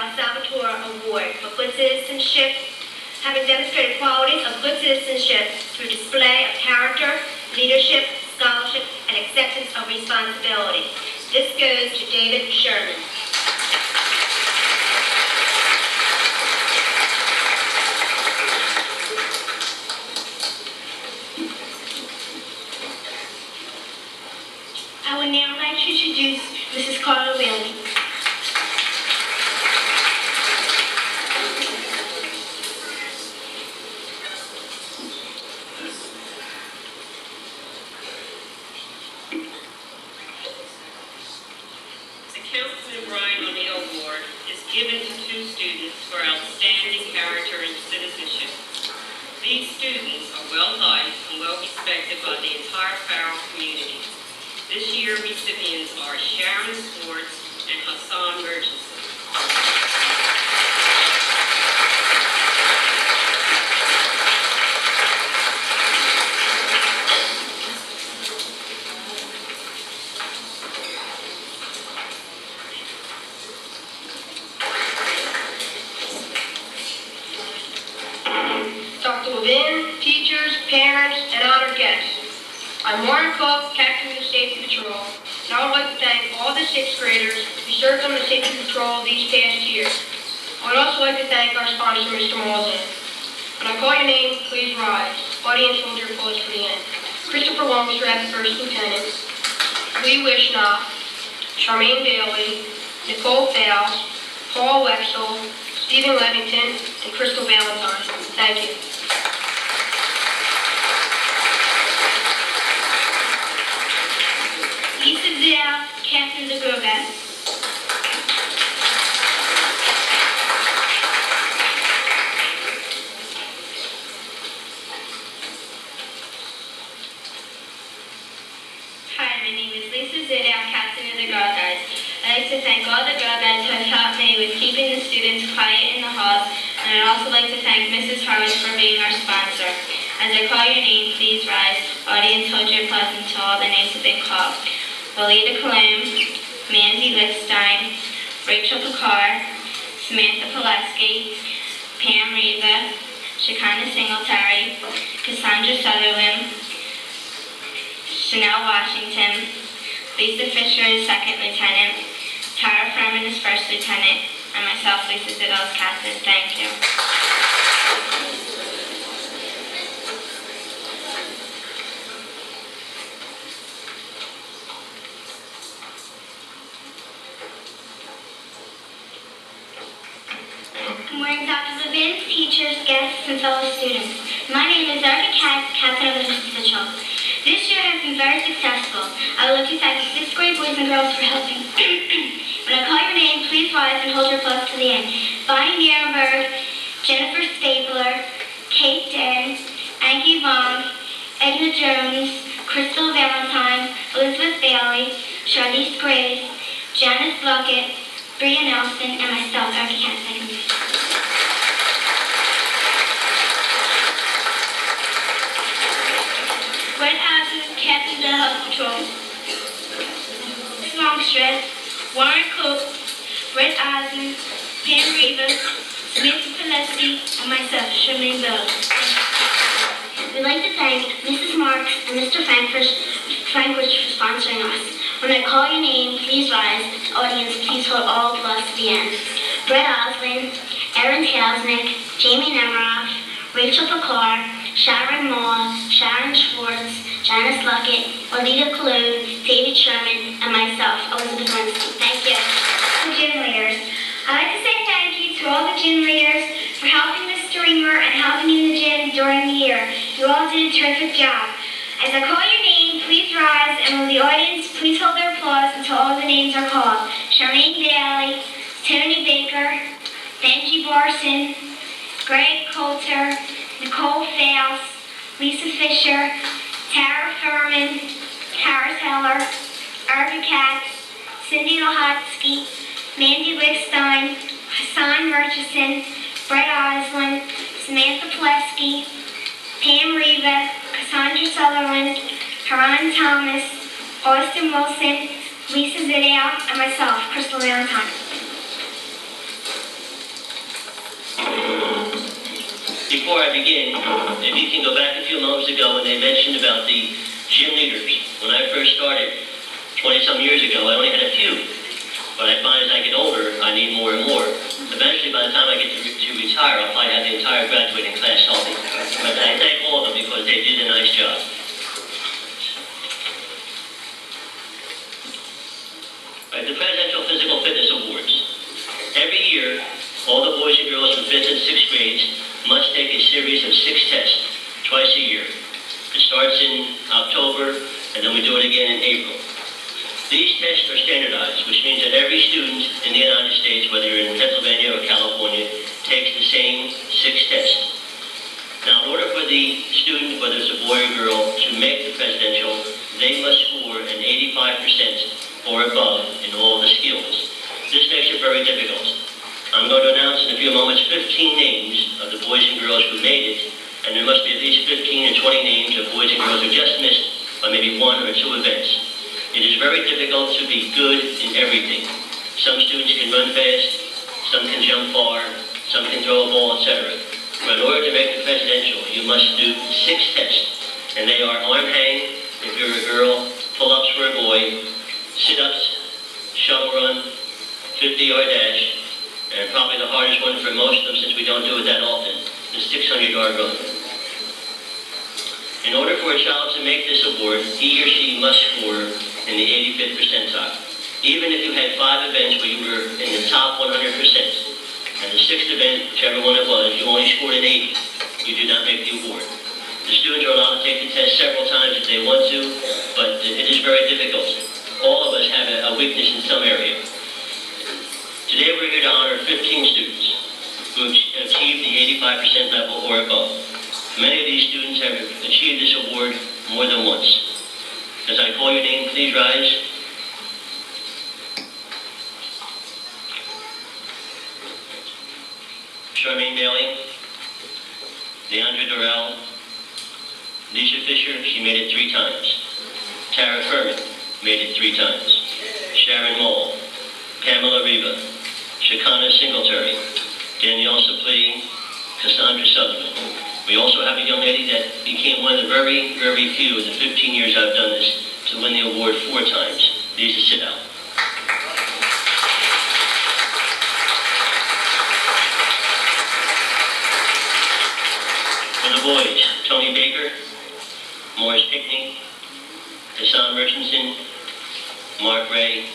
El Salvatore Award for good citizenship, having demonstrated qualities of good citizenship through display of character, leadership, scholarship, and acceptance of responsibility. This goes to David Sherman. I would now like to introduce Mrs. Carla Whaley. The Councilman Brian O'Neill Award is given to 2 students for outstanding character and citizenship. These students are well-liked and well-respected by the entire Farrell community. This year, recipients are Sharon Swartz and Hassan Murchison. Dr. Levin, teachers, parents, and honored guests. I'm Warren Cook, Captain of the Safety Patrol, and I would like to thank all the 6th graders who served on the Safety Patrol these past years. I would also like to thank our sponsor, Mr. Malzahn. When I call your name, please rise. Audience, hold your applause for the end. Christopher Longstrap, First Lieutenant. Lee Wishnock, Charmaine Bailey, Nicole Fowles, Paul Wexel, Stephen Levington, and Crystal Valentine. Thank you. Lisa Zell, Captain of the Girl Guides. Hi, my name is Lisa Zidell, Captain of the Girl Guides. I'd like to thank all the Girl Guides who have helped me with keeping the students quiet in the halls, and I'd also like to thank Mrs. Harris for being our sponsor. As I call your name, please rise. Audience, hold your applause until all the names have been called. Walida Kalam, Mandy Lickstein, Rachel Picard, Samantha Pileski, Pam Riva, Shekinah Singletary, Cassandra Sutherland, Chanel Washington, Lisa Fisher is 2nd Lieutenant, Tara Furman is 1st Lieutenant, and myself, Lisa Ziddle, is Captain. Thank you. Good morning, Dr. Levin, teachers, guests, and fellow students. My name is Erica Katz, Captain of the Safety Patrol. This year has been very successful. I would like to thank 6th grade boys and girls for helping. When I call your name, please rise and hold your applause to the end. Bonnie Nierenberg, Jennifer Stapler, Kate Den, Angie Vaughn, Edna Jones, Crystal Valentine, Elizabeth Bailey, Charlize Graves, Janice Luckett, Bria Nelson, and myself, Erica Katz. Brett Osmond, Captain of the Health Patrol. Longstrap, Warren Cook, Brett Osmond, Pam Rivas, Samantha Pileski, and myself, Charmaine Bell. We'd like to thank Mrs. Marks and Mr. Frankfurt for sponsoring us. When I call your name, please rise. Audience, please hold all applause to the end. Brett Osmond, Erin Talsnick, Jamie Nemiroff, Rachel Picard, Sharon Moore, Sharon Schwartz, Janice Luckett, Walida Kalun, David Sherman, and myself, Elizabeth Weinstein. Thank you. The gym leaders. I'd like to say thank you to all the gym leaders for helping Mr. Reamer and helping in the gym during the year. You all did a terrific job. As I call your name, please rise, and will the audience please hold their applause until all the names are called. Charmaine Daly, Tony Baker, Benji Barson, Greg Coulter, Nicole Fowles, Lisa Fisher, Tara Furman, Harris Heller, Erica Katz, Cindy Lahotsky, Mandy Lickstein, Hassan Murchison, Brett Osland, Samantha Pileski, Pam Riva, Cassandra Sutherland, Haran Thomas, Austin Wilson, Lisa Zidale, and myself, Crystal Valentine. before I begin, if you can go back a few moments ago when they mentioned about the gym leaders. When I first started 20-some years ago, I only had a few. But I find as I get older, I need more and more. Eventually, by the time I get to retire, I'll probably have the entire graduating class helping. But I thank all of them because they did a nice job. Right, the Presidential Physical Fitness Awards. Every year, all the boys and girls from 5th and 6th grades must take a series of 6 tests twice a year. It starts in October, and then we do it again in April. These tests are standardized, which means that every student in the United States, whether you're in Pennsylvania or California, takes the same 6 tests. Now, in order for the student, whether it's a boy or girl, to make the presidential, they must score an 85% or above in all the skills. This makes it very difficult. I'm going to announce in a few moments 15 names of the boys and girls who made it, and there must be at least 15 or 20 names of boys and girls who just missed by maybe 1 or 2 events. It is very difficult to be good in everything. Some students can run fast, some can jump far, some can throw a ball, etc. But in order to make the presidential, you must do 6 tests, and they are arm hang if you're a girl, pull-ups for a boy, sit-ups, shuttle run, 50-yard dash, and probably the hardest one for most of them, since we don't do it that often, the 600-yard run. In order for a child to make this award, he or she must score in the 85th percentile. Even if you had 5 events where you were in the top 100%, and the 6th event, whichever one it was, you only scored an 80, you do not make the award. The students are allowed to take the test several times if they want to, but it is very difficult. All of us have a weakness in some area. Today we're here to honor 15 students who have achieved the 85% level or above. Many of these students have achieved this award more than once. As I call your name, please rise. Charmaine Bailey, Leandra Durrell, Lisa Fisher, she made it 3 times. Tara Furman made it 3 times. Sharon Moll, Pamela Riva, Shakana Singletary, Danielle Saplee, Cassandra Sutherland. We also have a young lady that became one of the very, very few in the 15 years I've done this to win the award 4 times. Lisa, sit down. For the boys, Tony Baker, Morris Pickney, Hassan Richardson, Mark Ray,